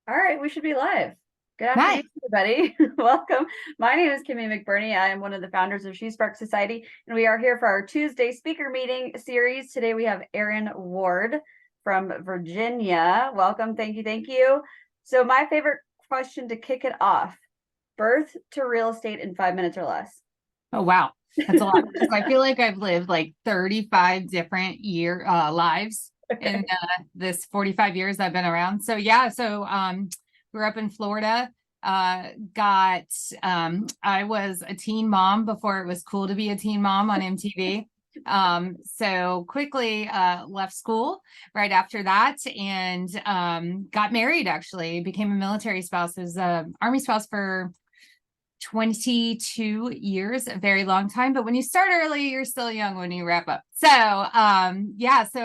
All right, we should be live. Good Nice. afternoon, everybody. Welcome. My name is Kimmy McBurney. I am one of the founders of She Spark Society, and we are here for our Tuesday speaker meeting series. Today we have Erin Ward from Virginia. Welcome. Thank you. Thank you. So, my favorite question to kick it off: birth to real estate in 5 minutes or less. Oh, wow. That's a lot because I feel like I've lived like 35 different lives in this 45 years I've been around. So yeah, grew up in Florida. Got I was a teen mom before it was cool to be a teen mom on MTV. So quickly left school right after that and got married actually, became a military spouse, was a army spouse for 22 years, a very long time. But when you start early, you're still young when you wrap up. So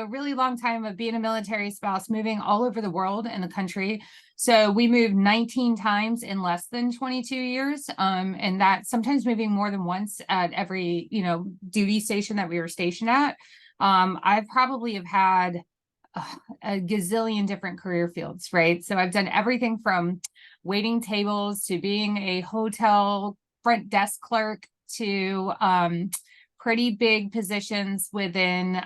really long time of being a military spouse, moving all over the world and the country. So we moved 19 times in less than 22 years. And that sometimes moving more than once at every, duty station that we were stationed at. I probably have had a gazillion different career fields, right? So I've done everything from waiting tables to being a hotel front desk clerk to pretty big positions within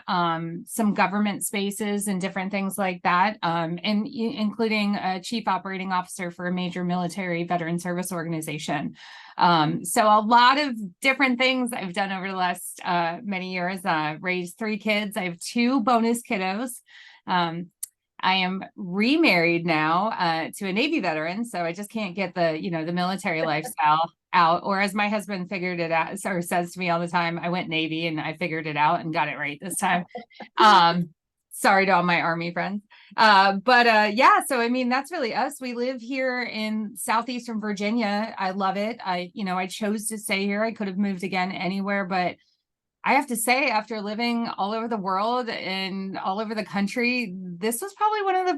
some government spaces and different things like that, and including a chief operating officer for a major military veteran service organization. So a lot of different things I've done over the last many years. Raised 3 kids. I have 2 bonus kiddos. I am remarried now to a Navy veteran, so I just can't get the military lifestyle out. Or as my husband figured it out, or says to me all the time, I went Navy and I figured it out and got it right this time. Sorry to all my Army friends. Yeah, so I mean, that's really us. We live here in southeastern Virginia. I love it. I chose to stay here. I could have moved again anywhere, but I have to say, after living all over the world and all over the country, this was probably one of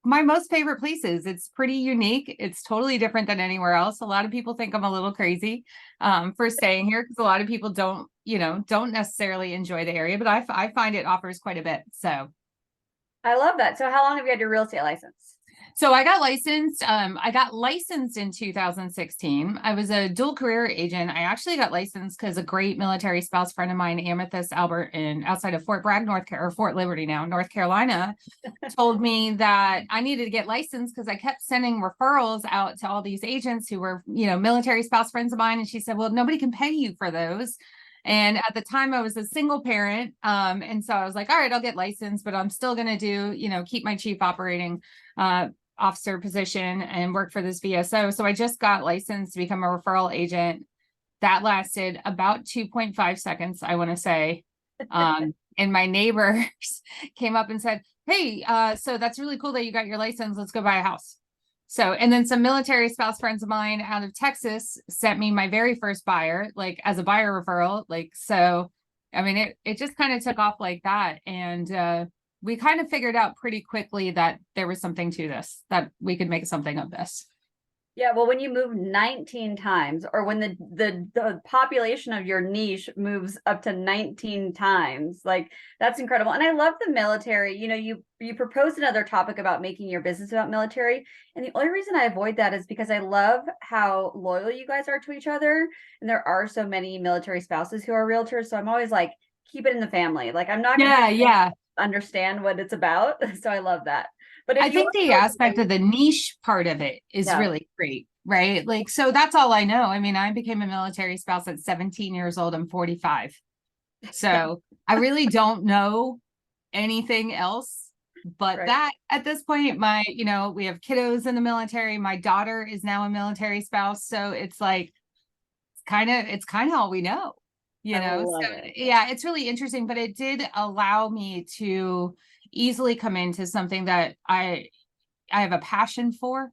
my most favorite places. It's pretty unique. It's totally different than anywhere else. A lot of people think I'm a little crazy for staying here because a lot of people don't necessarily enjoy the area, but I find it offers quite a bit. I love that. So, how long have you had your real estate license? So I got licensed. I got licensed in 2016. I was a dual career agent. I actually got licensed because a great military spouse friend of mine, Amethyst Albert, outside of Fort Bragg, or Fort Liberty now, North Carolina, told me that I needed to get licensed because I kept sending referrals out to all these agents who were, military spouse friends of mine. And she said, well, nobody can pay you for those. And at the time I was a single parent. And so I was like, all right, I'll get licensed, but I'm still going to keep my chief operating officer position and work for this VSO. So I just got licensed to become a referral agent. That lasted about 2.5 seconds, I want to say. And my neighbors came up and said, hey, so that's really cool that you got your license. Let's go buy a house. So, and then some military spouse friends of mine out of Texas sent me my very first buyer, like as a buyer referral. I mean, it just kind of took off like that. And we kind of figured out pretty quickly that there was something to this, that we could make something of this. Yeah, well, when you move 19 times, or when the population of your niche moves up to 19 times, like that's incredible. And I love the military. You proposed another topic about making your business about military, and the only reason I avoid that is because I love how loyal you guys are to each other, and there are so many military spouses who are realtors. So I'm always like, keep it in the family. Like I'm not going Yeah, to yeah. understand what it's about. So I love that. But I if you think the are aspect of the niche part of it is yeah. really great, right? Like, so that's all I know. I mean, I became a military spouse at 17 years old. I'm 45. So I really don't know anything else but Right. that at this point. We have kiddos in the military. My daughter is now a military spouse. So it's kind of all we know, I So love it. yeah, it's really interesting, but it did allow me to easily come into something that I have a passion for,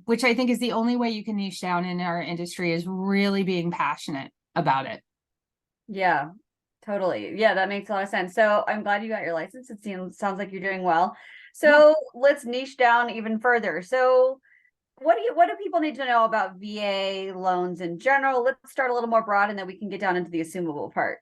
which I think is the only way you can niche down in our industry, is really being passionate about it. Yeah, totally. Yeah, that makes a lot of sense. So I'm glad you got your license. Sounds like you're doing well. Yeah. So let's niche down even further. So what do people need to know about VA loans in general? Let's start a little more broad and then we can get down into the assumable part.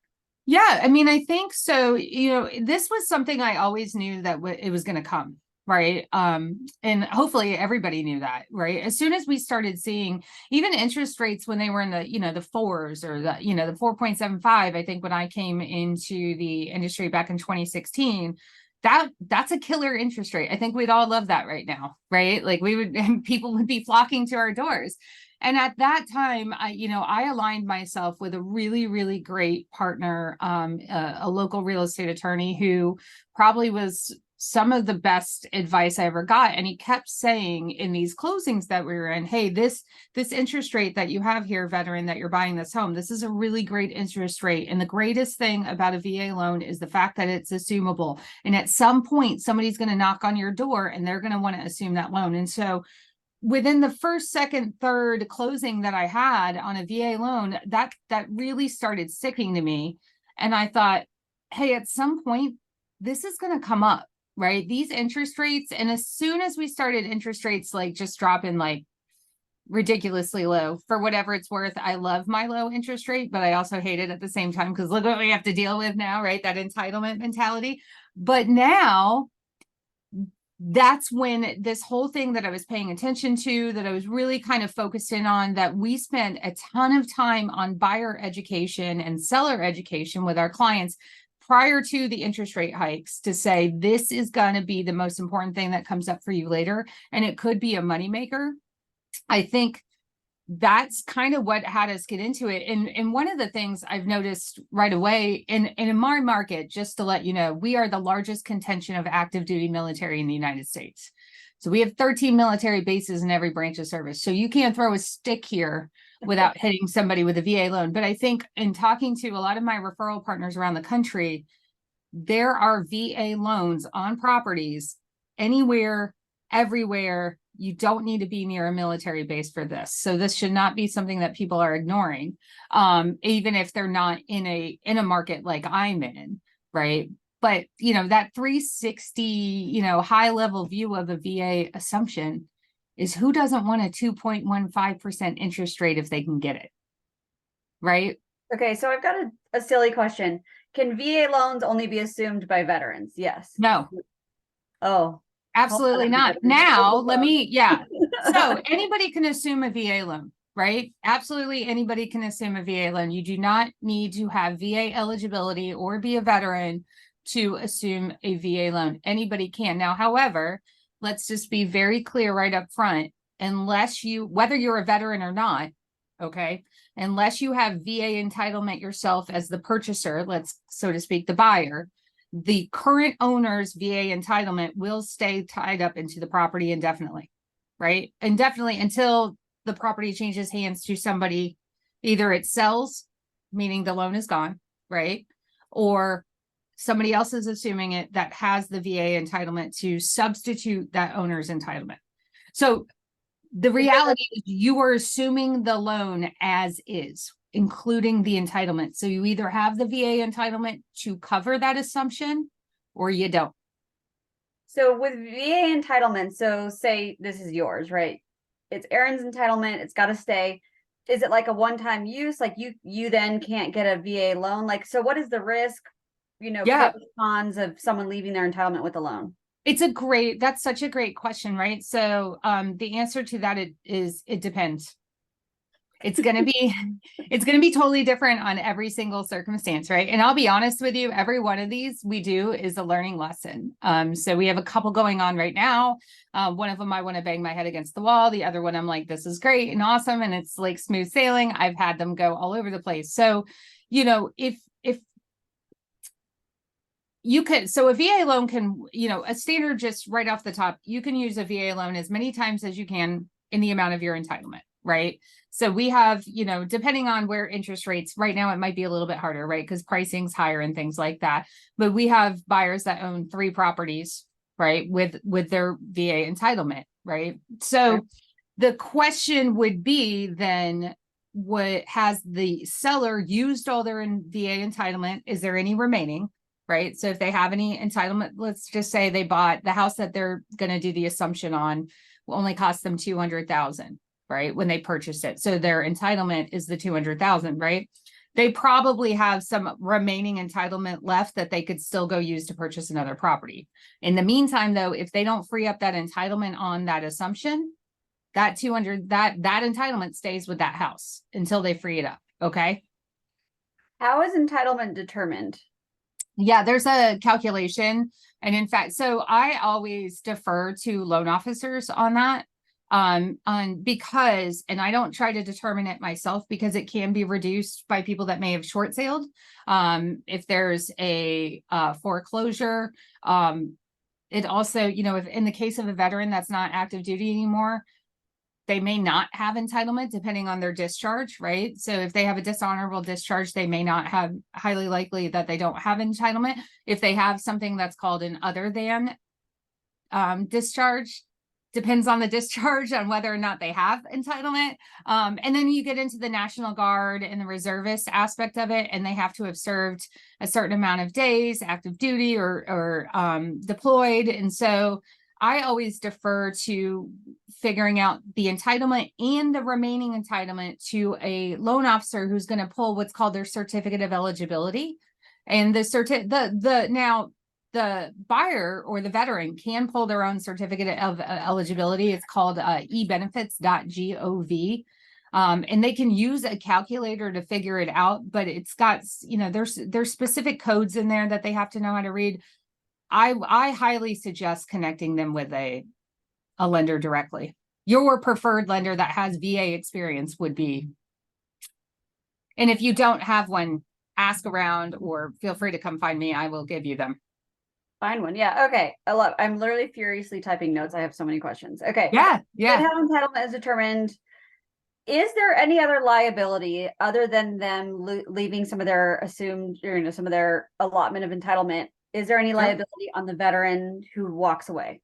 Yeah, I mean, I think so. This was something I always knew that it was going to come, right? And hopefully everybody knew that, right? As soon as we started seeing even interest rates when they were in the, the fours or the, the 4.75, I think when I came into the industry back in 2016, that's a killer interest rate. I think we'd all love that right now, right? Like we would, and people would be flocking to our doors. And at that time, I aligned myself with a really, really great partner, a local real estate attorney who probably was some of the best advice I ever got. And he kept saying in these closings that we were in, hey, this interest rate that you have here, veteran, that you're buying this home, this is a really great interest rate. And the greatest thing about a VA loan is the fact that it's assumable. And at some point, somebody's going to knock on your door and they're going to want to assume that loan. And so within the first, second, third closing that I had on a VA loan, that really started sticking to me. And I thought, hey, at some point, this is going to come up, right? These interest rates. And as soon as we started interest rates, like just dropping like ridiculously low for whatever it's worth. I love my low interest rate, but I also hate it at the same time because look what we have to deal with now, right? That entitlement mentality. But now that's when this whole thing that I was paying attention to, that I was really kind of focused in on, that we spent a ton of time on buyer education and seller education with our clients prior to the interest rate hikes to say, this is going to be the most important thing that comes up for you later. And it could be a moneymaker. I think that's kind of what had us get into it. And one of the things I've noticed right away in my market, just to let you know, we are the largest contention of active duty military in the United States. So we have 13 military bases in every branch of service. So you can't throw a stick here without hitting somebody with a VA loan. But I think in talking to a lot of my referral partners around the country, there are VA loans on properties anywhere, everywhere. You don't need to be near a military base for this. So this should not be something that people are ignoring, even if they're not in a market like I'm in, right? But, that 360, high level view of a VA assumption is who doesn't want a 2.15% interest rate if they can get it, right? Okay, so I've got a silly question. Can VA loans only be assumed by veterans? Yes. No. Oh. Absolutely not. Now, So anybody can assume a VA loan, right? Absolutely anybody can assume a VA loan. You do not need to have VA eligibility or be a veteran to assume a VA loan. Anybody can. Now, however, let's just be very clear right up front, whether you're a veteran or not, okay, unless you have VA entitlement yourself as the purchaser, so to speak, the buyer, the current owner's VA entitlement will stay tied up into the property indefinitely, right? Indefinitely until the property changes hands to somebody, either it sells, meaning the loan is gone, right? Or somebody else is assuming it that has the VA entitlement to substitute that owner's entitlement. So the reality is you are assuming the loan as is, including the entitlement. So you either have the VA entitlement to cover that assumption or you don't. So with VA entitlement, so say this is yours, right? It's Erin's entitlement. It's got to stay. Is it like a one-time use? Like you then can't get a VA loan? Like, so what is the risk, pros, cons of someone leaving their entitlement with a loan? That's such a great question, right? So the answer to that is it depends. It's going to be totally different on every single circumstance, right? And I'll be honest with you, every one of these we do is a learning lesson. So we have a couple going on right now. One of them, I want to bang my head against the wall. The other one, I'm like, this is great and awesome. And it's like smooth sailing. I've had them go all over the place. So, if you could, so a VA loan can, a standard, just right off the top, you can use a VA loan as many times as you can in the amount of your entitlement, right? So we have, depending on where interest rates, right now it might be a little bit harder, right? Because pricing's higher and things like that. But we have buyers that own 3 properties, right? With their VA entitlement, right? So the question would be then, what has the seller used all their VA entitlement? Is there any remaining? Right. So if they have any entitlement, let's just say they bought the house that they're going to do the assumption on will only cost them $200,000, right? When they purchased it. So their entitlement is the $200,000, right? they probably have some remaining entitlement left that they could still go use to purchase another property. In the meantime, though, if they don't free up that entitlement on that assumption, that 200, that entitlement stays with that house until they free it up. Okay. How is entitlement determined? Yeah, there's a calculation. And in fact, so I always defer to loan officers on that. On because, and I don't try to determine it myself because it can be reduced by people that may have short sailed. If there's a foreclosure, it also, you know, if in the case of a veteran that's not active duty anymore, they may not have entitlement depending on their discharge, right? So if they have a dishonorable discharge, they may not have, highly likely that they don't have entitlement. If they have something that's called an other than discharge, depends on the discharge on whether or not they have entitlement. And then you get into the National Guard and the reservist aspect of it, and they have to have served a certain amount of days active duty or deployed. And so I always defer to figuring out the entitlement and the remaining entitlement to a loan officer who's going to pull what's called their certificate of eligibility. And now the buyer or the veteran can pull their own certificate of eligibility. It's called ebenefits.gov. And they can use a calculator to figure it out, but it's got, you know, there's specific codes in there that they have to know how to read. I highly suggest connecting them with a lender directly. Your preferred lender that has VA experience would be. And if you don't have one, ask around or feel free to come find me. I will give you them. Find one. Yeah. Okay. I'm literally furiously typing notes. I have so many questions. Okay. Yeah. Yeah. How entitlement is determined. Is there any other liability other than them leaving some of their assumed, you know, some of their allotment of entitlement? Is there any liability on the veteran who walks away?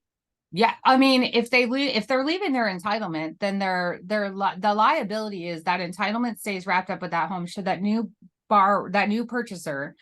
Yeah, I mean, if they're leaving their entitlement, then the liability is that entitlement stays wrapped up with that home. Should that new purchaser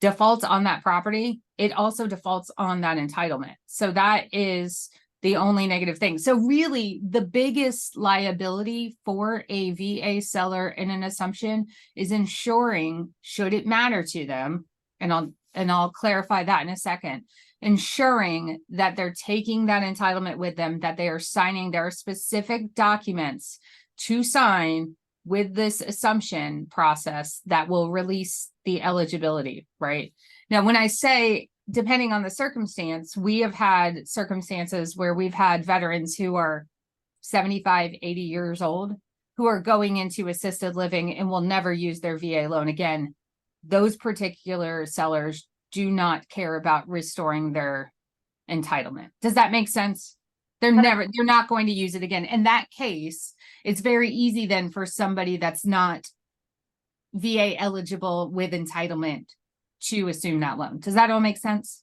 defaults on that property, it also defaults on that entitlement. So that is the only negative thing. So really, the biggest liability for a VA seller in an assumption is ensuring, should it matter to them, and I'll clarify that in a second, ensuring that they're taking that entitlement with them, that they are signing their specific documents to sign with this assumption process that will release the eligibility, right? Now, when I say, depending on the circumstance, we have had circumstances where we've had veterans who are 75, 80 years old, who are going into assisted living and will never use their VA loan again. Those particular sellers do not care about restoring their entitlement. Does that make sense? They're not going to use it again. In that case, it's very easy then for somebody that's not VA eligible with entitlement to assume that loan. Does that all make sense?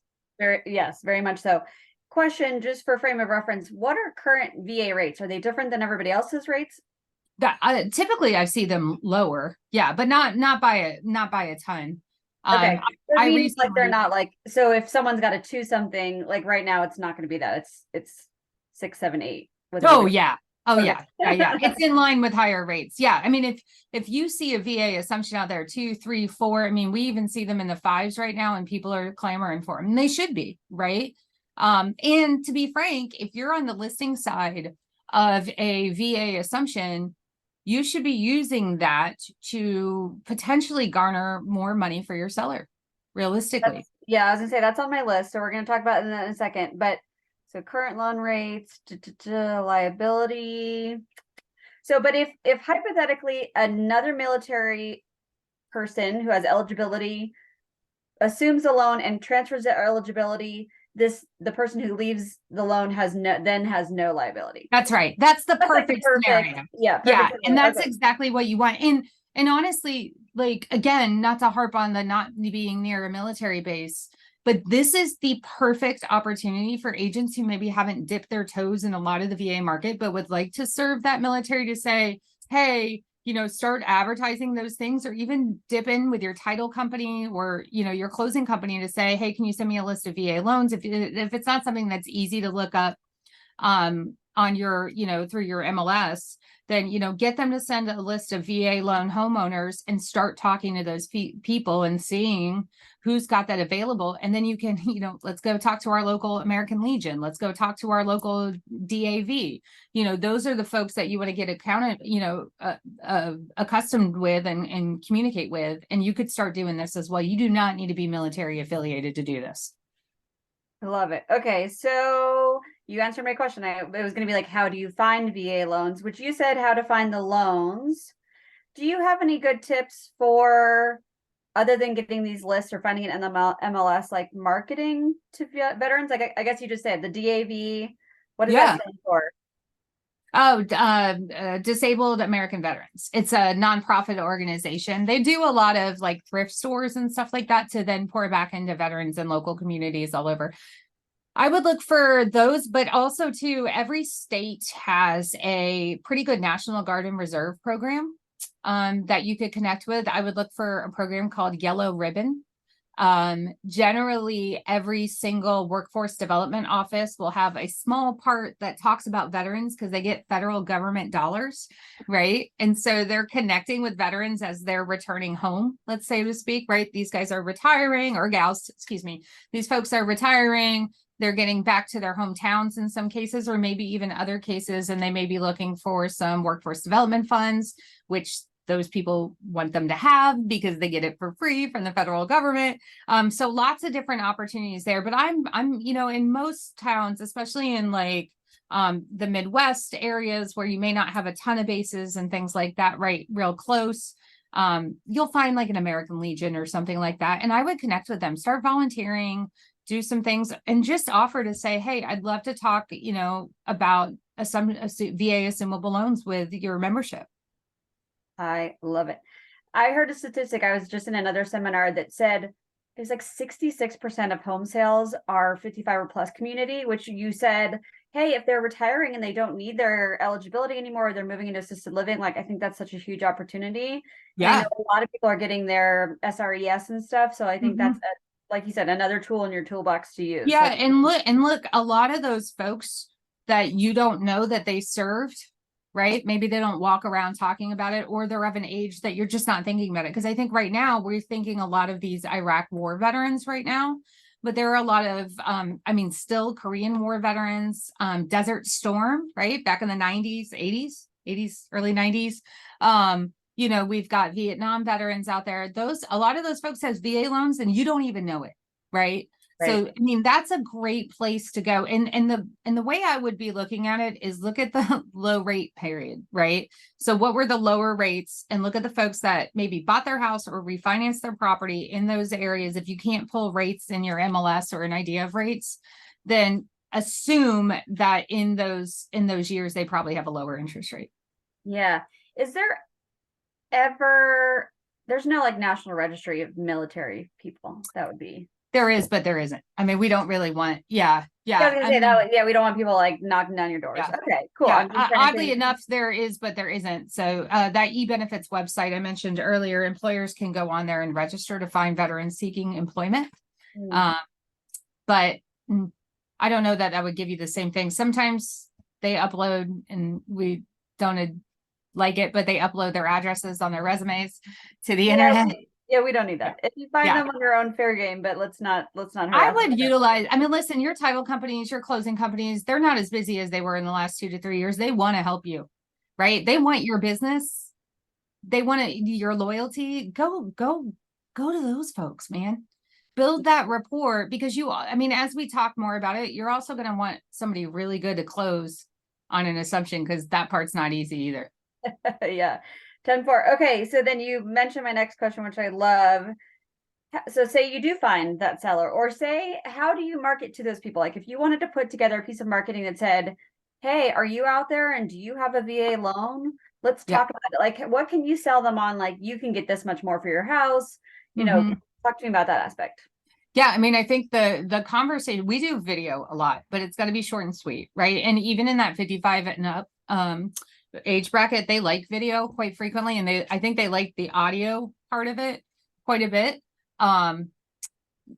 Yes, very much so. Question, just for frame of reference, what are current VA rates? Are they different than everybody else's rates? That typically I see them lower. Yeah, but not by a ton. Okay. I means like they're not like, so if someone's got a 2 something, like right now, it's not going to be that. It's 6, 7, 8. Oh yeah. Oh Okay. yeah. It's in line with higher rates. Yeah. I mean, if you see a VA assumption out there, 2, 3, 4, I mean, we even see them in the 5s right now and people are clamoring for them. And they should be, right? And to be frank, if you're on the listing side of a VA assumption, you should be using that to potentially garner more money for your seller, realistically. Yeah, I was gonna say that's on my list. So we're gonna talk about that in a second. But so current loan rates, liability. So, but if hypothetically another military person who has eligibility assumes a loan and transfers their eligibility, the person who leaves the loan has no liability. That's right. That's the perfect scenario. Yeah. Yeah. And that's exactly what you want. And honestly, like, again, not to harp on the not being near a military base, but this is the perfect opportunity for agents who maybe haven't dipped their toes in a lot of the VA market, but would like to serve that military to say, hey, you know, start advertising those things, or even dip in with your title company or, you know, your closing company to say, hey, can you send me a list of VA loans? If it's not something that's easy to look up, on your, through your MLS, then, get them to send a list of VA loan homeowners and start talking to those people and seeing who's got that available. And then you can, let's go talk to our local American Legion. Let's go talk to our local DAV. Those are the folks that you want to get accustomed with and communicate with. And you could start doing this as well. You do not need to be military affiliated to do this. I love it. Okay, so you answered my question. It was going to be like, how do you find VA loans? Which you said how to find the loans. Do you have any good tips for, other than getting these lists or finding it in the MLS, like marketing to veterans? Like I guess you just said the DAV. What does that stand for? Oh, Disabled American Veterans. It's a nonprofit organization. They do a lot of like thrift stores and stuff like that to then pour back into veterans and local communities all over. I would look for those, but also too, every state has a pretty good National Guard and Reserve program that you could connect with. I would look for a program called Yellow Ribbon. Generally every single workforce development office will have a small part that talks about veterans because they get federal government dollars, right? And so they're connecting with veterans as they're returning home, let's say to speak, right? These guys are retiring, or gals, excuse me. These folks are retiring. They're getting back to their hometowns in some cases, or maybe even other cases, and they may be looking for some workforce development funds, which those people want them to have because they get it for free from the federal government. So lots of different opportunities there. But I'm, in most towns, especially in like the Midwest areas where you may not have a ton of bases and things like that, right, real close, you'll find like an American Legion or something like that. And I would connect with them, start volunteering, do some things, and just offer to say, hey, I'd love to talk, about a VA assumable loans with your membership. I love it. I heard a statistic. I was just in another seminar that said there's like 66% of home sales are 55 or plus community, which you said, hey, if they're retiring and they don't need their eligibility anymore, or they're moving into assisted living, like I think that's such a huge opportunity. Yeah. And I know a lot of people are getting their SRES and stuff. So I think that's, like you said, another tool in your toolbox to use. Yeah. And look, a lot of those folks that you don't know that they served, right? Maybe they don't walk around talking about it, or they're of an age that you're just not thinking about it. Because I think right now we're thinking a lot of these Iraq war veterans right now, but there are a lot of, still Korean war veterans, Desert Storm, right? Back in the 90s, 80s, early 90s. We've got Vietnam veterans out there. A lot of those folks has VA loans and you don't even know it, right? So, that's a great place to go. And the way I would be looking at it is look at the low rate period, right? So what were the lower rates, and look at the folks that maybe bought their house or refinanced their property in those areas. If you can't pull rates in your MLS or an idea of rates, then assume that in those years, they probably have a lower interest rate. Yeah. Is there there's no like national registry of military people? That would be. There is, but there isn't. We don't really want, I was gonna say we don't want people like knocking down your doors. Yeah. Okay, cool. Yeah. Oddly enough, there is, but there isn't. So that eBenefits website I mentioned earlier, employers can go on there and register to find veterans seeking employment. But I don't know that would give you the same thing. Sometimes they upload, and we don't like it, but they upload their addresses on their resumes to the internet. Yeah, we don't need that. If you find them on your own, fair game, but let's not. I would utilize, listen, your title companies, your closing companies, they're not as busy as they were in the last 2 to 3 years. They want to help you, right? They want your business. They want your loyalty. Go to those folks, man. Build that rapport, because as we talk more about it, you're also going to want somebody really good to close on an assumption, because that part's not easy either. Yeah. 10-4. Okay, so then you mentioned my next question, which I love. So say you do find that seller, or say, how do you market to those people? Like if you wanted to put together a piece of marketing that said, hey, are you out there and do you have a VA loan? Let's talk about it. Like, what can you sell them on? Like, you can get this much more for your house. Talk to me about that aspect. Yeah, I think the conversation, we do video a lot, but it's got to be short and sweet, right? And even in that 55 and up age bracket, they like video quite frequently, and I think they like the audio part of it quite a bit.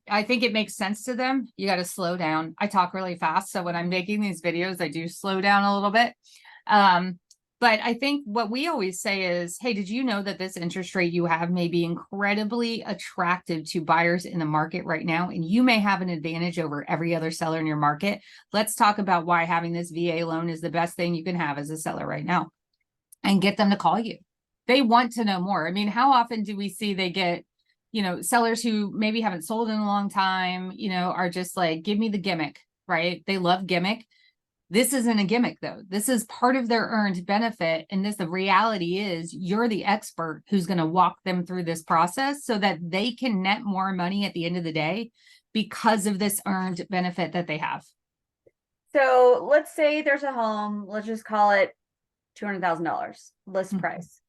I think it makes sense to them. You got to slow down. I talk really fast. So when I'm making these videos, I do slow down a little bit. But I think what we always say is, hey, did you know that this interest rate you have may be incredibly attractive to buyers in the market right now? And you may have an advantage over every other seller in your market. Let's talk about why having this VA loan is the best thing you can have as a seller right now, and get them to call you. They want to know more. I mean, how often do we see they get, sellers who maybe haven't sold in a long time, are just like, give me the gimmick, right? They love gimmick. This isn't a gimmick though. This is part of their earned benefit. And the reality is you're the expert who's going to walk them through this process so that they can net more money at the end of the day because of this earned benefit that they have. So let's say there's a home, let's just call it $200,000 list price,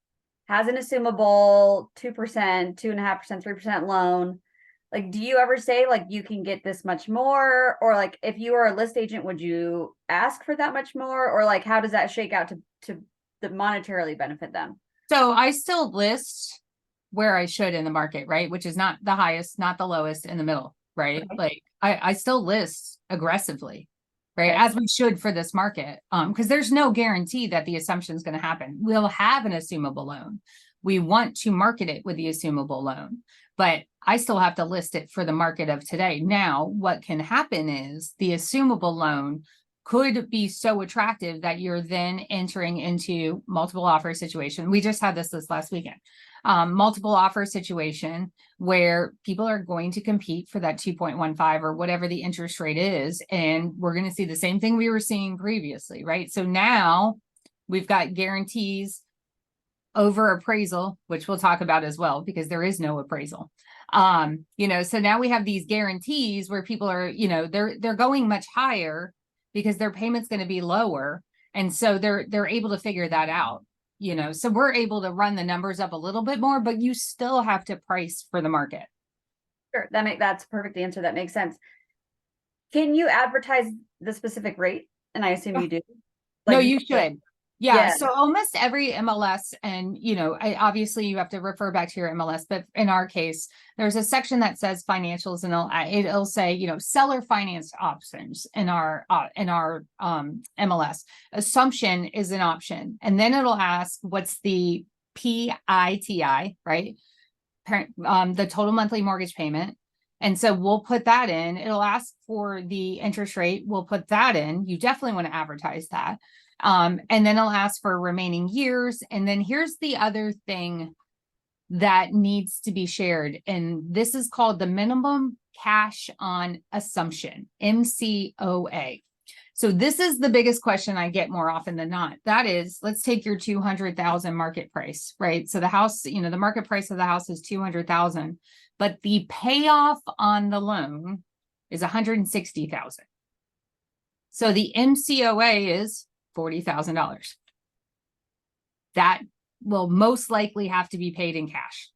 has an assumable 2%, 2.5%, 3% loan. Like, do you ever say like you can get this much more? Or like if you were a list agent, would you ask for that much more? Or like how does that shake out to the monetarily benefit them? So I still list where I should in the market, right? Which is not the highest, not the lowest, in the middle, right? Okay. Like I still list aggressively, right? Okay. As we should for this market. Because there's no guarantee that the assumption is going to happen. We'll have an assumable loan. We want to market it with the assumable loan, but I still have to list it for the market of today. Now, what can happen is the assumable loan could be so attractive that you're then entering into multiple offer situation. We just had this last weekend. Multiple offer situation where people are going to compete for that 2.15 or whatever the interest rate is. And we're going to see the same thing we were seeing previously, right? So now we've got guarantees over appraisal, which we'll talk about as well, because there is no appraisal. So now we have these guarantees where people are, they're going much higher because their payment's going to be lower. And so they're able to figure that out, so we're able to run the numbers up a little bit more, but you still have to price for the market. Sure. That's a perfect answer. That makes sense. Can you advertise the specific rate? And I assume you do. No, Like you should. Yeah. Yeah. So almost every MLS, and obviously you have to refer back to your MLS, but in our case, there's a section that says financials, and it'll say, seller financed options in our MLS. Assumption is an option, and then it'll ask what's the PITI, right? The total monthly mortgage payment. And so we'll put that in. It'll ask for the interest rate. We'll put that in. You definitely want to advertise that. And then it'll ask for remaining years. And then here's the other thing that needs to be shared. And this is called the minimum cash on assumption, MCOA. So this is the biggest question I get more often than not. That is, let's take your 200,000 market price, right? So the house, the market price of the house is 200,000, but the payoff on the loan is 160,000. So the MCOA is $40,000. That will most likely have to be paid in cash.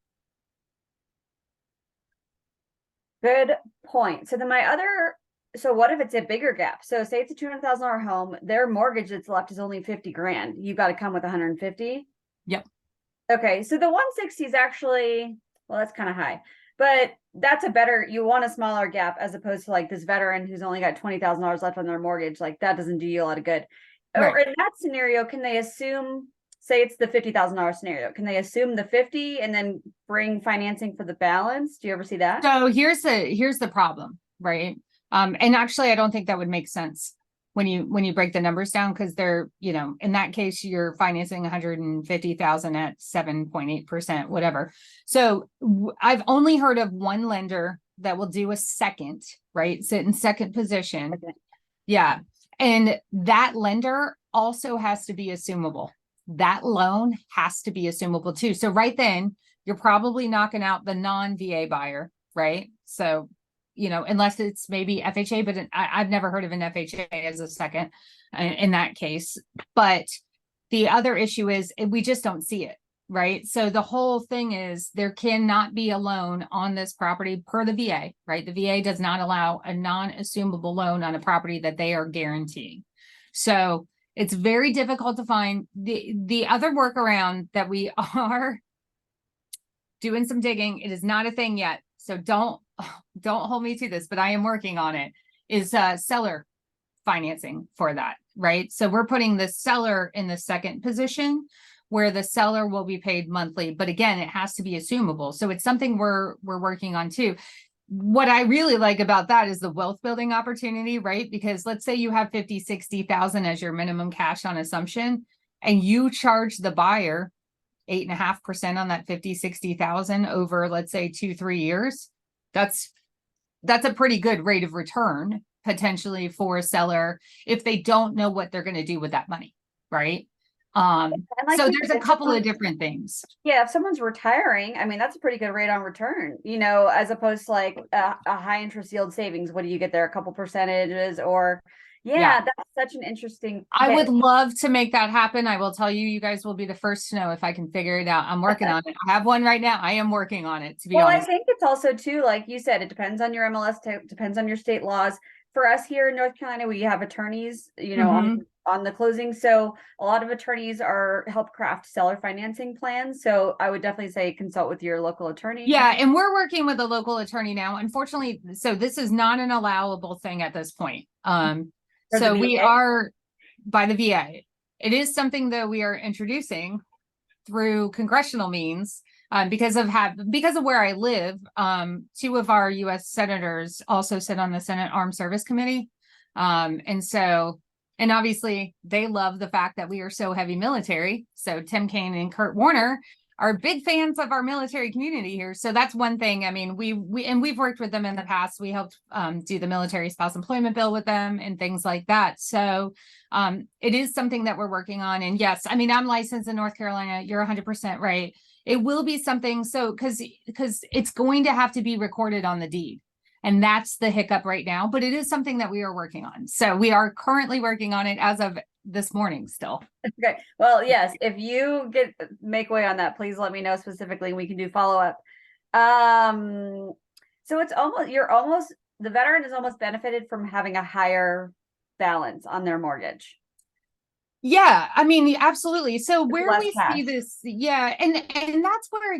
Good point. So what if it's a bigger gap? So say it's a $200,000 home, their mortgage that's left is only 50 grand. You got to come with 150. Yep. Okay. So the 160 is actually, well, that's kind of high, but that's you want a smaller gap as opposed to like this veteran who's only got $20,000 left on their mortgage. Like that doesn't do you a lot of good. Right. Or in that scenario, can they assume, say it's the $50,000 scenario, can they assume the 50 and then bring financing for the balance? Do you ever see that? So here's the problem, right? And actually, I don't think that would make sense when you break the numbers down, because they're, in that case, you're financing 150,000 at 7.8%, whatever. So I've only heard of one lender that will do a second, right? Sit in second position. Okay. Yeah. And that lender also has to be assumable. That loan has to be assumable too. So right then you're probably knocking out the non-VA buyer, right? So, unless it's maybe FHA, but I've never heard of an FHA as a second in that case. But the other issue is we just don't see it, right? So the whole thing is there cannot be a loan on this property per the VA, right? The VA does not allow a non-assumable loan on a property that they are guaranteeing. So it's very difficult to find. The other workaround that we are doing some digging, it is not a thing yet. So don't don't hold me to this, but I am working on it, is seller financing for that, right? So we're putting the seller in the second position where the seller will be paid monthly. But again, it has to be assumable. So it's something we're working on too. What I really like about that is the wealth building opportunity, right? Because let's say you have 50, 60,000 as your minimum cash on assumption, and you charge the buyer 8.5% on that 50, 60,000 over, let's say 2-3 years. That's a pretty good rate of return potentially for a seller if they don't know what they're going to do with that money, right? And like So you there's said, a couple of different things. Yeah, if someone's retiring, I mean, that's a pretty good rate on return, as opposed to like a high interest yield savings. What do you get there? A couple percentages or Yeah. that's such an interesting I pitch. would love to make that happen. I will tell you, you guys will be the first to know if I can figure it out. I'm working on it. I have one right now. I am working on it, to be Well, I honest. think it's also too, like you said, it depends on your MLS, depends on your state laws. For us here in North Carolina, we have attorneys, on the closing. So a lot of attorneys are help craft seller financing plans. So I would definitely say consult with your local attorney. Yeah, and we're working with a local attorney now. Unfortunately, so this is not an allowable thing at this point. For the So we VA? are by the VA. It is something that we are introducing through congressional means, because of where I live. Two of our U.S. senators also sit on the Senate Armed Service Committee, and obviously they love the fact that we are so heavy military. So Tim Kaine and Kurt Warner are big fans of our military community here. So that's one thing. I mean, we've worked with them in the past. We helped do the military spouse employment bill with them and things like that. So it is something that we're working on. And yes, I mean, I'm licensed in North Carolina. You're 100% right. It will be something. So because it's going to have to be recorded on the deed. And that's the hiccup right now, but it is something that we are working on. So we are currently working on it as of this morning still. Okay. Well, yes, if you make way on that, please let me know specifically. We can do follow up. So it's the veteran is almost benefited from having a higher balance on their mortgage. Yeah, I mean, absolutely. So With where less we cash. see this, yeah, and that's where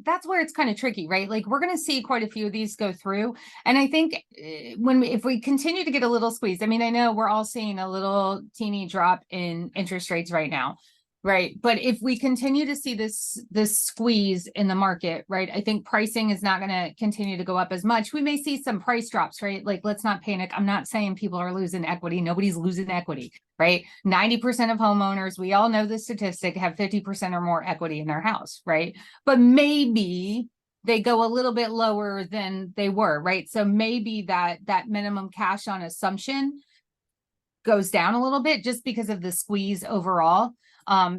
that's where it's kind of tricky, right? Like we're going to see quite a few of these go through. And I think if we continue to get a little squeezed, I mean, I know we're all seeing a little teeny drop in interest rates right now. Right. But if we continue to see this squeeze in the market, right, I think pricing is not going to continue to go up as much. We may see some price drops, right? Like, let's not panic. I'm not saying people are losing equity. Nobody's losing equity, right? 90% of homeowners, we all know the statistic, have 50% or more equity in their house, right? But maybe they go a little bit lower than they were, right? So maybe that minimum cash on assumption goes down a little bit just because of the squeeze overall.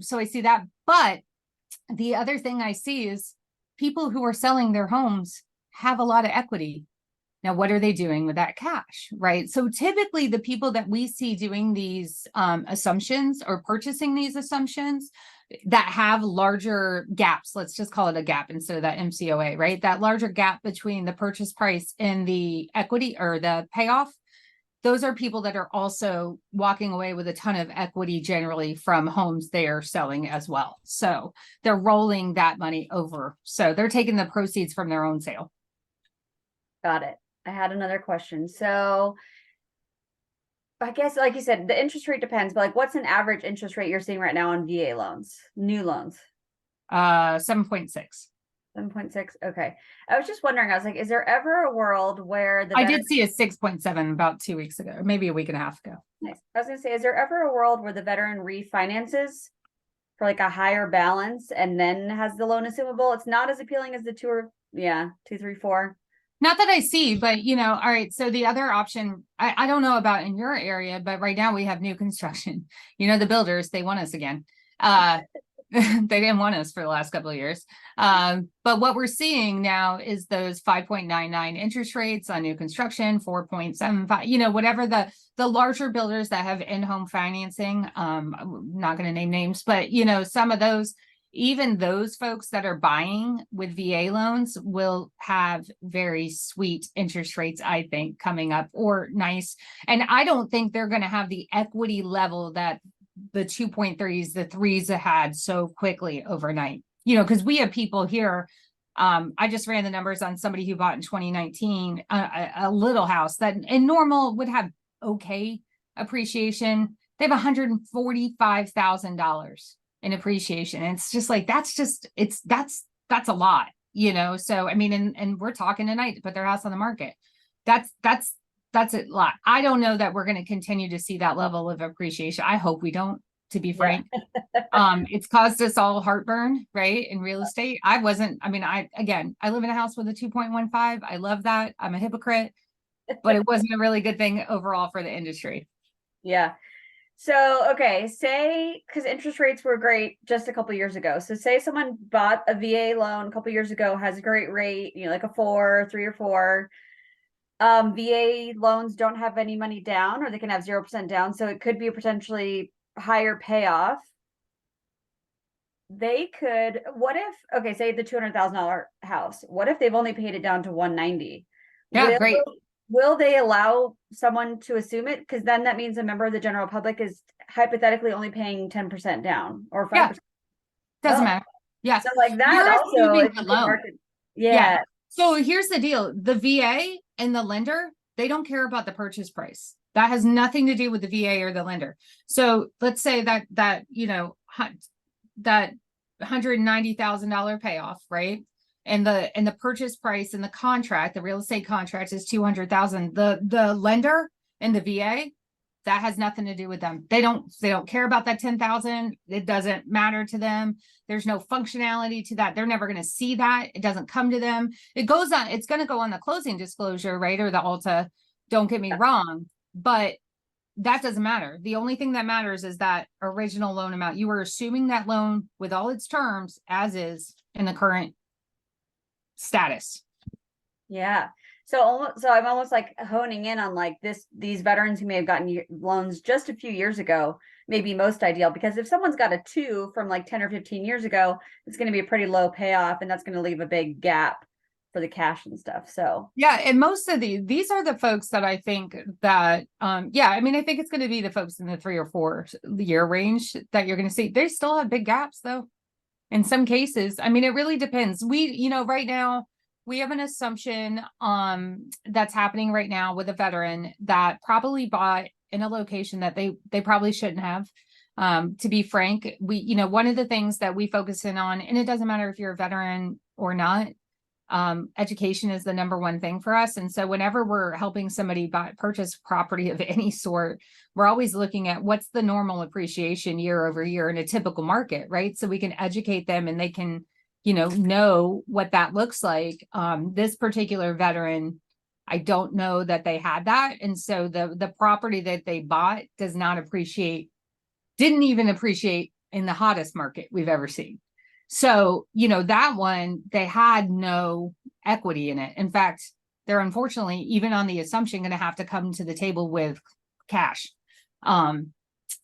So I see that. But the other thing I see is people who are selling their homes have a lot of equity. Now, what are they doing with that cash, right? So typically the people that we see doing these assumptions or purchasing these assumptions that have larger gaps, let's just call it a gap instead of that MCOA, right? That larger gap between the purchase price and the equity or the payoff, those are people that are also walking away with a ton of equity generally from homes they are selling as well. So they're rolling that money over. So they're taking the proceeds from their own sale. Got it. I had another question. So I guess, like you said, the interest rate depends, but like what's an average interest rate you're seeing right now on VA loans, new loans? 7.6. 7.6. Okay. I was just wondering, I was like, is there ever a world where I did see a 6.7 about 2 weeks ago, maybe a week and a half ago. Nice. I was gonna say, is there ever a world where the veteran refinances for like a higher balance and then has the loan assumable? It's not as appealing as the 2, 3, 4. Not that I see, but all right. So the other option, I don't know about in your area, but right now we have new construction. The builders, they want us again. They didn't want us for the last couple of years. But what we're seeing now is those 5.99 interest rates on new construction, 4.75, whatever the larger builders that have in-home financing. I'm not going to name names, but some of those, even those folks that are buying with VA loans will have very sweet interest rates, I think, coming up, or nice. And I don't think they're going to have the equity level that the 2.3s, the 3s had so quickly overnight, because we have people here. I just ran the numbers on somebody who bought in 2019, a little house that in normal would have okay appreciation. They have $145,000 in appreciation. And it's just like, that's a lot, you know? So, I mean, and we're talking tonight to put their house on the market. That's a lot. I don't know that we're going to continue to see that level of appreciation. I hope we don't, to be frank. It's caused us all heartburn, right? In real estate. I live in a house with a 2.15. I love that. I'm a hypocrite, but it wasn't a really good thing overall for the industry. Yeah. So, okay, say, because interest rates were great just a couple years ago. So say someone bought a VA loan a couple years ago, has a great rate, you know, like a 3 or 4. VA loans don't have any money down, or they can have 0% down. So it could be a potentially higher payoff. They could, what if, okay, say the $200,000 house, what if they've only paid it down to 190? Yeah, great. Will they allow someone to assume it? Because then that means a member of the general public is hypothetically only paying 10% down or 5%. Doesn't matter. Yeah. So like that You're also assuming is the a good loan. market. Yeah. So here's the deal. The VA and the lender, they don't care about the purchase price. That has nothing to do with the VA or the lender. So let's say that, you know, that $190,000 payoff, right? And the purchase price and the contract, the real estate contract is 200,000. The lender and the VA, that has nothing to do with them. They don't care about that 10,000. It doesn't matter to them. There's no functionality to that. They're never going to see that. It doesn't come to them. It goes on. It's going to go on the closing disclosure, right? Or the ALTA. Don't get me wrong, but that doesn't matter. The only thing that matters is that original loan amount. You were assuming that loan with all its terms as is in the current status. Yeah. So I'm almost like honing in on like these veterans who may have gotten loans just a few years ago, maybe most ideal, because if someone's got a 2 from like 10 or 15 years ago, it's going to be a pretty low payoff, and that's going to leave a big gap for the cash and stuff. So yeah, and most of these are the folks that I think that I mean, I think it's going to be the folks in the 3 or 4 year range that you're going to see. They still have big gaps though. In some cases, I mean, it really depends. Right now we have an assumption that's happening right now with a veteran that probably bought in a location that they probably shouldn't have. To be frank, one of the things that we focus in on, and it doesn't matter if you're a veteran or not, education is the number one thing for us. And so whenever we're helping somebody purchase property of any sort, we're always looking at what's the normal appreciation year over year in a typical market, right? So we can educate them and they can, know what that looks like. This particular veteran, I don't know that they had that. And so the property that they bought didn't even appreciate in the hottest market we've ever seen. So, that one, they had no equity in it. In fact, they're unfortunately, even on the assumption, going to have to come to the table with cash.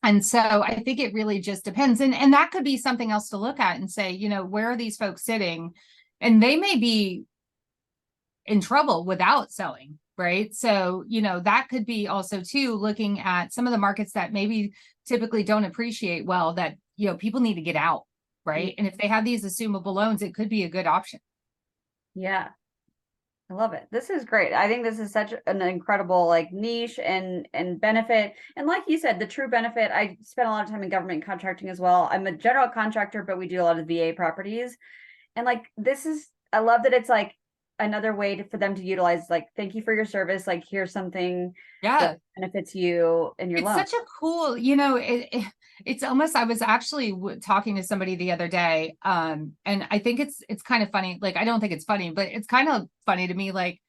And so I think it really just depends. And that could be something else to look at and say, where are these folks sitting? And they may be in trouble without selling, right? So, that could be also too, looking at some of the markets that maybe typically don't appreciate well, that, people need to get out. Right. And if they have these assumable loans, it could be a good option. Yeah. I love it. This is great. I think this is such an incredible like niche and benefit. And like you said, the true benefit, I spent a lot of time in government contracting as well. I'm a general contractor, but we do a lot of VA properties. And like, I love that it's like another way for them to utilize, like, thank you for your service. Like, here's something that benefits you and your loan. It's such a cool, it's almost, I was actually talking to somebody the other day. And I think it's kind of funny. Like, I don't think it's funny, but it's kind of funny to me, like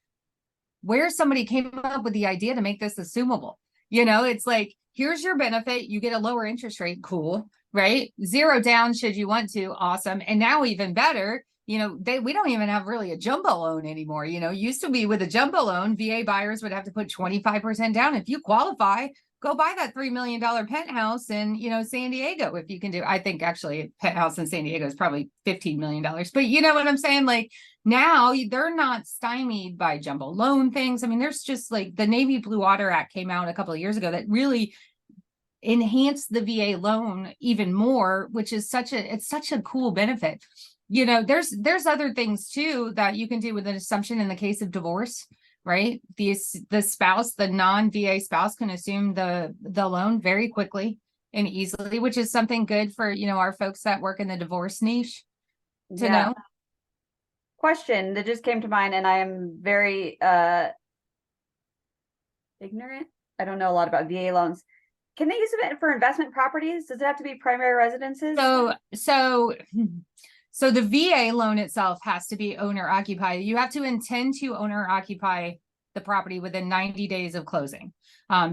where somebody came up with the idea to make this assumable. It's like, here's your benefit. You get a lower interest rate. Cool. Right. 0 down should you want to. Awesome. And now even better, we don't even have really a jumbo loan anymore. Used to be with a jumbo loan, VA buyers would have to put 25% down. If you qualify, go buy that $3 million penthouse in, San Diego. If you can I think actually a penthouse in San Diego is probably $15 million, but you know what I'm saying? Like now they're not stymied by jumbo loan things. I mean, there's just like the Navy Blue Water Act came out a couple of years ago that really enhanced the VA loan even more, which is such a cool benefit. you know, there's other things too that you can do with an assumption in the case of divorce, right? The spouse, the non-VA spouse can assume the loan very quickly and easily, which is something good for, you know, our folks that work in the divorce niche to Yeah. know. Question that just came to mind, and I am very ignorant. I don't know a lot about VA loans. Can they use it for investment properties? Does it have to be primary residences? So the VA loan itself has to be owner occupied. You have to intend to owner occupy the property within 90 days of closing.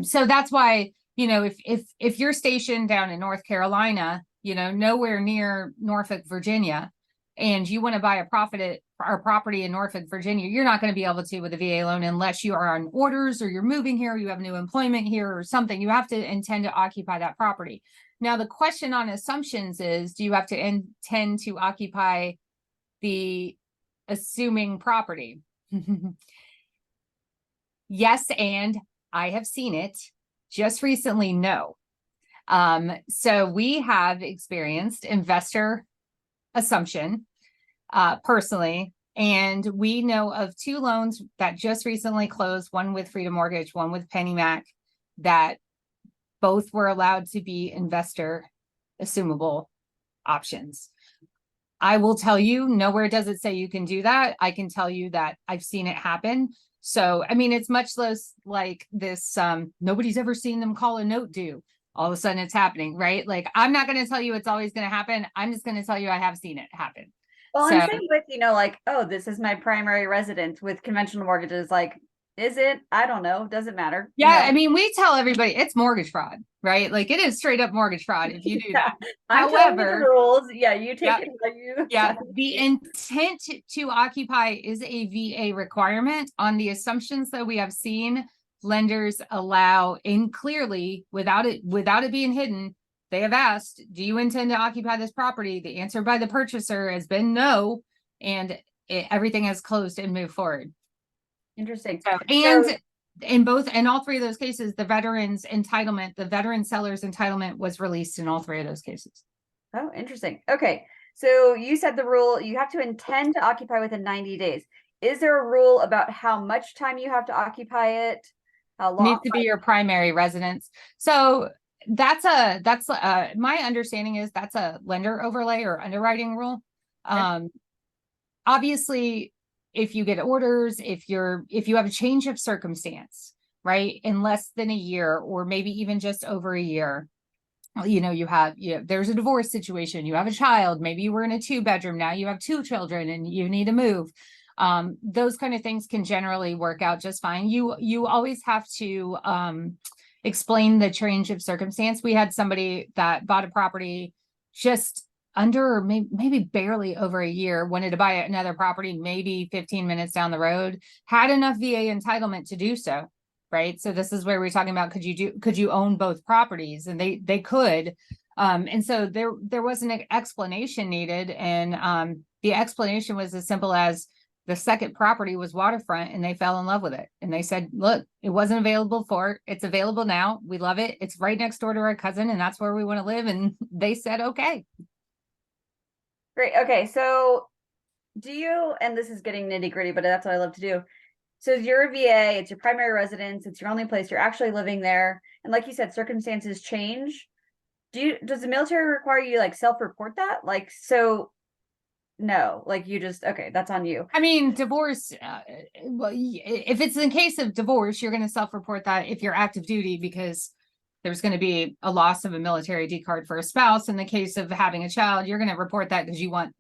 So that's why, you know, if you're stationed down in North Carolina, you know, nowhere near Norfolk, Virginia, and you want to buy a property in Norfolk, Virginia, you're not going to be able to with a VA loan unless you are on orders or you're moving here, you have new employment here or something. You have to intend to occupy that property. Now, the question on assumptions is, do you have to intend to occupy the assuming property? Yes, and I have seen it. Just recently, no. So we have experienced investor assumption personally, and we know of 2 loans that just recently closed, one with Freedom Mortgage, one with PennyMac, that both were allowed to be investor assumable options. I will tell you, nowhere does it say you can do that. I can tell you that I've seen it happen. So, I mean, it's much less like this, nobody's ever seen them call a note due. All of a sudden it's happening, right? Like, I'm not going to tell you it's always going to happen. I'm just going to tell you I have seen it happen. Well, So, and same with, you know, like, oh, this is my primary residence with conventional mortgages. Like, is it? I don't know. Doesn't matter. yeah, No. I mean, we tell everybody it's mortgage fraud, right? Like, it is straight up mortgage fraud if you do that. I'm telling you the However, rules. Yeah, you take yeah, it how you. yeah, the intent to occupy is a VA requirement. On the assumptions that we have seen, lenders allow in clearly without it being hidden. They have asked, do you intend to occupy this property? The answer by the purchaser has been no, and everything has closed and moved forward. Interesting. So, and in all 3 of those cases, the veteran seller's entitlement was released in all 3 of those cases. Oh, interesting. Okay. So you said the rule, you have to intend to occupy within 90 days. Is there a rule about how much time you have to occupy it? How long? Needs to be your primary residence. So that's my understanding is that's a lender overlay or underwriting rule. Obviously, if you get orders, if you have a change of circumstance, right, in less than a year, or maybe even just over a year, you know, there's a divorce situation, you have a child, maybe you were in a 2-bedroom, now you have 2 children and you need to move. Those kind of things can generally work out just fine. You always have to explain the change of circumstance. We had somebody that bought a property just under, maybe barely over a year, wanted to buy another property, maybe 15 minutes down the road, had enough VA entitlement to do so. Right. So this is where we're talking about, could you own both properties? And they could. And so there was an explanation needed. And the explanation was as simple as the second property was waterfront and they fell in love with it. And they said, look, it wasn't available it's available now. We love it. It's right next door to our cousin and that's where we want to live. And they said, okay. Great. Okay. So do you, and this is getting nitty gritty, but that's what I love to do. So you're a VA, it's your primary residence, it's your only place, you're actually living there. And like you said, circumstances change. Does the military require you like self-report that? Like, so no, like you just, okay, that's on you. I mean, divorce, well, if it's in case of divorce, you're going to self-report that if you're active duty, because there's going to be a loss of a military D card for a spouse. In the case of having a child, you're going to report that because you want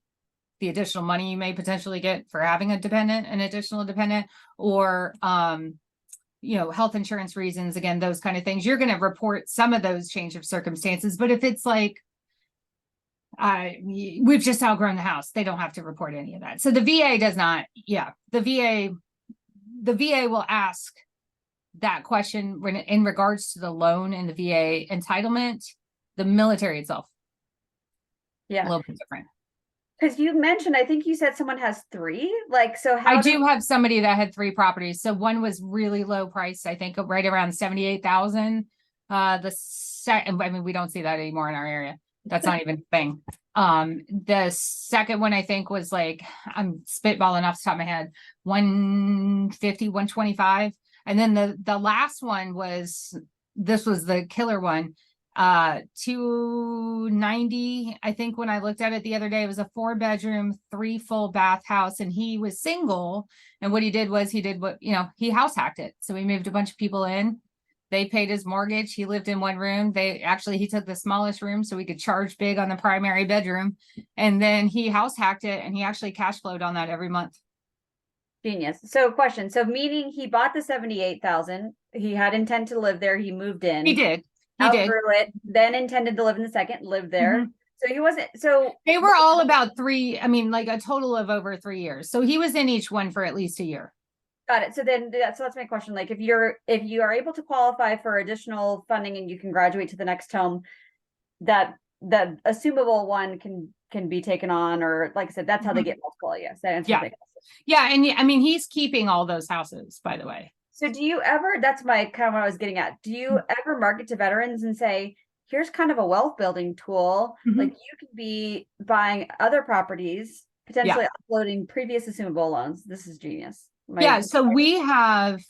the additional money you may potentially get for having an additional dependent, or, you know, health insurance reasons, again, those kind of things. You're going to report some of those change of circumstances. But if it's like, we've just outgrown the house, they don't have to report any of that. So the VA does not. Yeah, the VA will ask that question when in regards to the loan and the VA entitlement. The military itself, yeah, a little bit different. Because you mentioned, I think you said someone has 3. Like, so how I do have somebody that had 3 properties. So one was really low price, I think right around 78,000. I mean, we don't see that anymore in our area. That's not even a thing. The second one I think was like, I'm spitballing off the top of my head, 150, 125. And then the last one was, this was the killer one, 290. I think when I looked at it the other day, it was a 4-bedroom, 3 full bath house, and he was single. And what he did was he house hacked it. So he moved a bunch of people in. They paid his mortgage. He lived in one room. He took the smallest room so we could charge big on the primary bedroom. And then he house hacked it, and he actually cash flowed on that every month. Genius. So question. So meaning he bought the 78,000. He had intent to live there. He moved in. He did. Outgrew it, then intended to live in the second, lived there. Mhm. So he wasn't, so They were all about like a total of over 3 years. So he was in each one for at least a year. got it. So that's my question. Like if you are able to qualify for additional funding and you can graduate to the next home, that the assumable one can be taken on, or like I said, that's how they get multiple. Yes. That answers my question. Yeah. And I mean, he's keeping all those houses, by the way. So do you ever, that's my kind of what I was getting at. Do you ever market to veterans and say, here's kind of a wealth building tool. Like you could be buying other properties, potentially uploading previous assumable loans. This is genius. So we have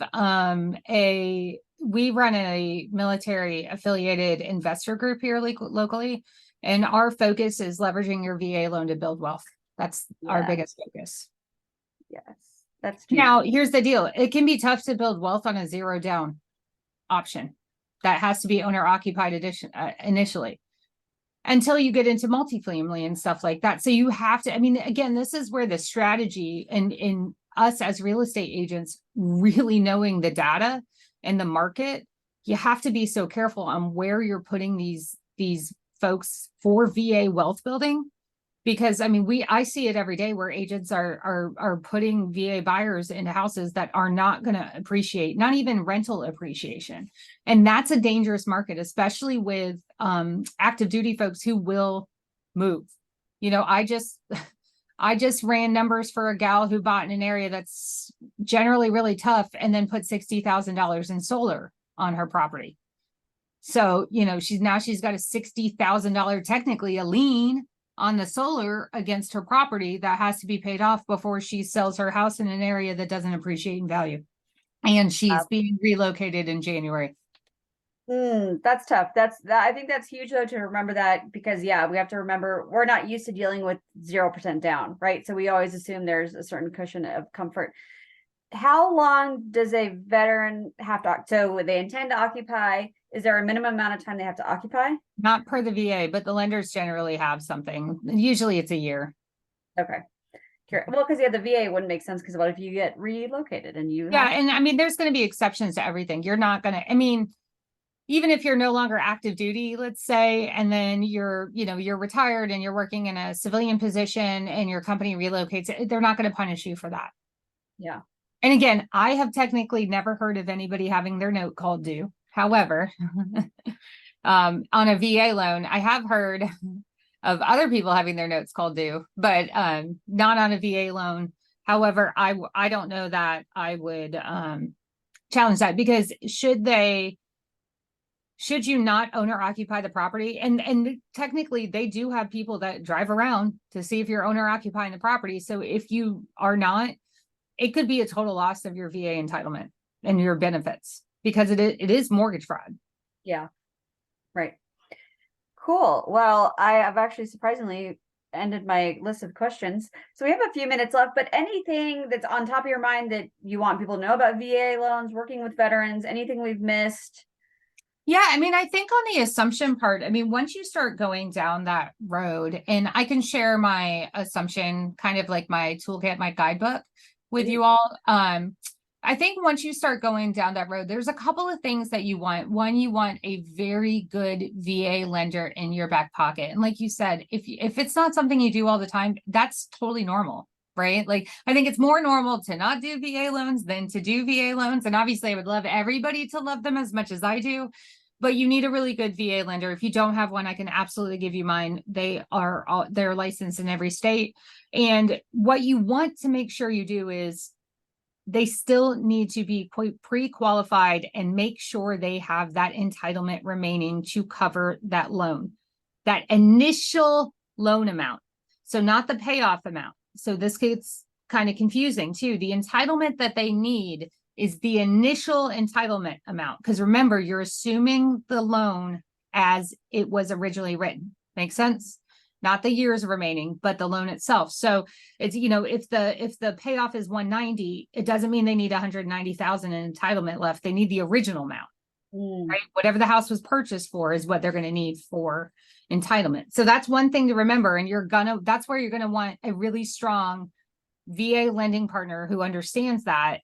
we run a military affiliated investor group here locally, and our focus is leveraging your VA loan to build wealth. That's our biggest focus. Yes, that's genius. Now, here's the deal. It can be tough to build wealth on a 0 down option. That has to be owner occupied initially, until you get into multifamily and stuff like that. So you have to, I mean, again, this is where the strategy and in us as real estate agents really knowing the data and the market, you have to be so careful on where you're putting these folks for VA wealth building. Because I mean, I see it every day where agents are putting VA buyers into houses that are not going to appreciate, not even rental appreciation. And that's a dangerous market, especially with active duty folks who will move. You know, I just ran numbers for a gal who bought in an area that's generally really tough and then put $60,000 in solar on her property. So, you know, she's got a $60,000, technically a lien on the solar against her property that has to be paid off before she sells her house in an area that doesn't appreciate in value. And she's being relocated in January. That's tough. I think that's huge though to remember that, because we have to remember we're not used to dealing with 0% down, right? So we always assume there's a certain cushion of comfort. How long does a veteran have to, so they intend to occupy? Is there a minimum amount of time they have to occupy? Not per the VA, but the lenders generally have something. Usually it's a year. Okay. Well, because the VA wouldn't make sense, because what if you get relocated and you and I mean, there's going to be exceptions to everything. You're not going to, I mean, even if you're no longer active duty, let's say, and then you're retired and you're working in a civilian position and your company relocates, they're not going to punish you for that. Yeah. And again, I have technically never heard of anybody having their note called due. However, on a VA loan, I have heard of other people having their notes called due, but not on a VA loan. However, I don't know that I would challenge that, because should you not own or occupy the property, and technically they do have people that drive around to see if you're owner occupying the property. So if you are not, it could be a total loss of your VA entitlement and your benefits, because it is mortgage fraud. Yeah. Right. Cool. Well, I have actually surprisingly ended my list of questions. So we have a few minutes left, but anything that's on top of your mind that you want people to know about VA loans, working with veterans, anything we've missed? Yeah, I mean, I think on the assumption part, I mean, once you start going down that road, and I can share my assumption, kind of like my toolkit, my guidebook with you all. I think once you start going down that road, there's a couple of things that you want. One, you want a very good VA lender in your back pocket. And like you said, if it's not something you do all the time, that's totally normal, right? Like, I think it's more normal to not do VA loans than to do VA loans. And obviously I would love everybody to love them as much as I do, but you need a really good VA lender. If you don't have one, I can absolutely give you mine. They're licensed in every state. And what you want to make sure you do is they still need to be pre-qualified and make sure they have that entitlement remaining to cover that loan. that initial loan amount. So not the payoff amount. So this gets kind of confusing too. The entitlement that they need is the initial entitlement amount. Because remember, you're assuming the loan as it was originally written. Make sense? Not the years remaining, but the loan itself. So it's, you know, if the payoff is 190, it doesn't mean they need 190,000 in entitlement left. They need the original amount, right? Whatever the house was purchased for is what they're going to need for entitlement. So that's one thing to remember. And that's where you're going to want a really strong VA lending partner who understands that.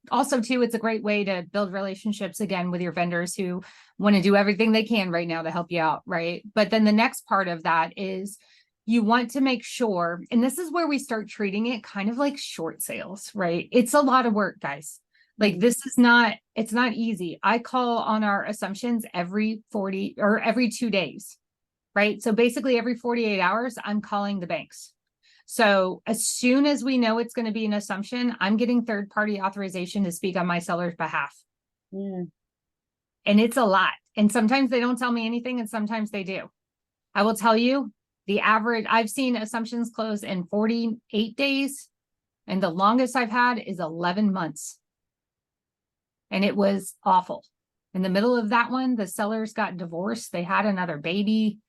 Also too, it's a great way to build relationships again with your vendors who want to do everything they can right now to help you out, right? But then the next part of that is you want to make sure, and this is where we start treating it kind of like short sales, right? It's a lot of work, guys. Like this is it's not easy. I call on our assumptions every 40 or every 2 days, right? So basically every 48 hours, I'm calling the banks. So as soon as we know it's going to be an assumption, I'm getting third-party authorization to speak on my seller's behalf. And it's a lot. And sometimes they don't tell me anything and sometimes they do. I will tell you the average, I've seen assumptions close in 48 days. And the longest I've had is 11 months. And it was awful. In the middle of that one, the sellers got divorced. They had another baby.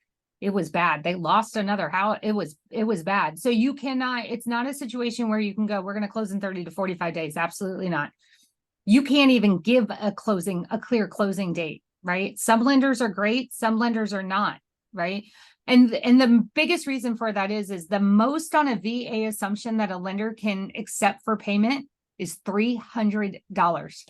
It was bad. They lost another house. It was bad. So you cannot, it's not a situation where you can go, we're going to close in 30 to 45 days. Absolutely not. You can't even give a clear closing date, right? Some lenders are great. Some lenders are not, right? And the biggest reason for that is the most on a VA assumption that a lender can accept for payment is $300.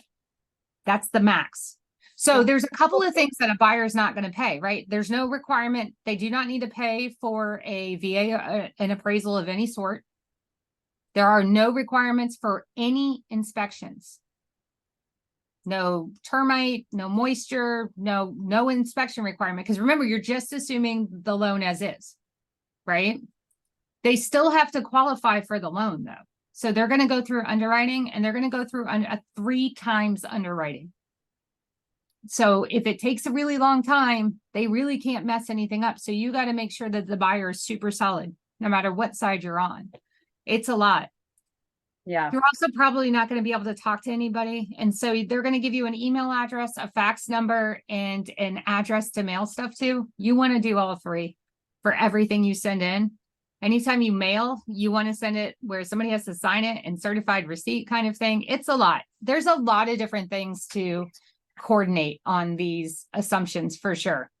That's the max. So there's a couple of things that a buyer is not going to pay, right? There's no requirement. They do not need to pay for a VA, an appraisal of any sort. There are no requirements for any inspections. No termite, no moisture, no inspection requirement. Because remember, you're just assuming the loan as is, right? They still have to qualify for the loan though. So they're going to go through underwriting and they're going to go through a 3 times underwriting. So if it takes a really long time, they really can't mess anything up. So you got to make sure that the buyer is super solid, no matter what side you're on. It's a lot. Yeah. You're also probably not going to be able to talk to anybody. And so they're going to give you an email address, a fax number, and an address to mail stuff to. You want to do all 3 for everything you send in. Anytime you mail, you want to send it where somebody has to sign it and certified receipt kind of thing. It's a lot. There's a lot of different things to coordinate on these assumptions for sure.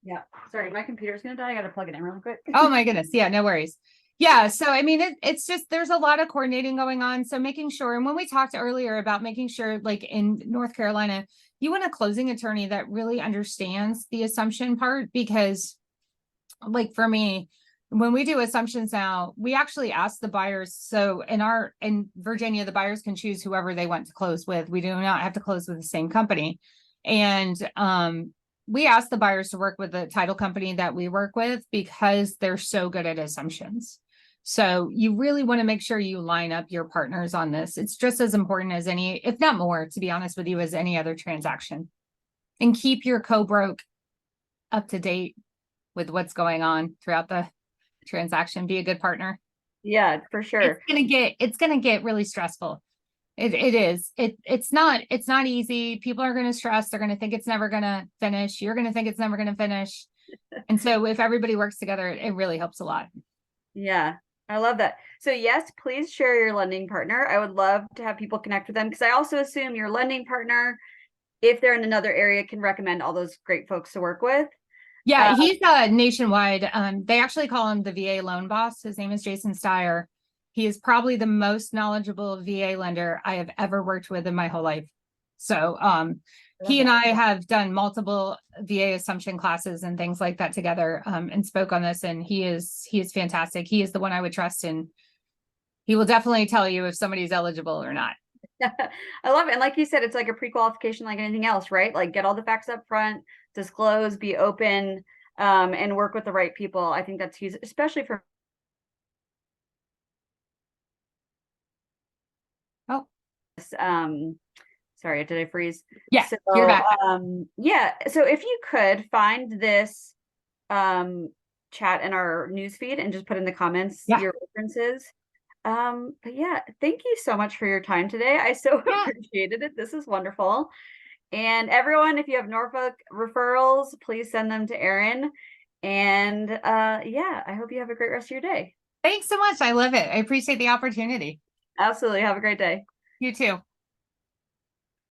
Yeah. Sorry, my computer's going to die. I got to plug it in real quick. Oh my goodness. Yeah, no worries. Yeah. So, I mean, it's just, there's a lot of coordinating going on. So making sure, and when we talked earlier about making sure, like in North Carolina, you want a closing attorney that really understands the assumption part, because like for me, when we do assumptions now, we actually ask the buyers. So in Virginia, the buyers can choose whoever they want to close with. We do not have to close with the same company. And we ask the buyers to work with the title company that we work with because they're so good at assumptions. So you really want to make sure you line up your partners on this. It's just as important as any, if not more, to be honest with you, as any other transaction. And keep your co-broke up to date with what's going on throughout the transaction. Be a good partner. Yeah, for sure. It's gonna get really stressful. It is. It's not easy. People are gonna stress. They're gonna think it's never gonna finish. You're gonna think it's never gonna finish. And so if everybody works together, it really helps a lot. Yeah, I love that. So yes, please share your lending partner. I would love to have people connect with them, because I also assume your lending partner, if they're in another area, can recommend all those great folks to work with. Yeah, he's nationwide. They actually call him the VA loan boss. His name is Jason Steyer. He is probably the most knowledgeable VA lender I have ever worked with in my whole life. So he and I have done multiple VA assumption classes and things like that together, and spoke on this, and he is fantastic. He is the one I would trust, and he will definitely tell you if somebody's eligible or not. I love it. And like you said, it's like a pre-qualification like anything else, right? Like get all the facts up front, disclose, be open, and work with the right people. I think that's huge, especially for sorry, did I freeze? Yeah, so you're back. yeah, so if you could find this chat in our newsfeed and just put in the comments Yeah. your references. But yeah, thank you so much for your time today. I so Yeah. appreciated it. This is wonderful. And everyone, if you have Norfolk referrals, please send them to Erin. And yeah, I hope you have a great rest of your day. Thanks so much. I love it. I appreciate the opportunity. Absolutely. Have a great day. You too.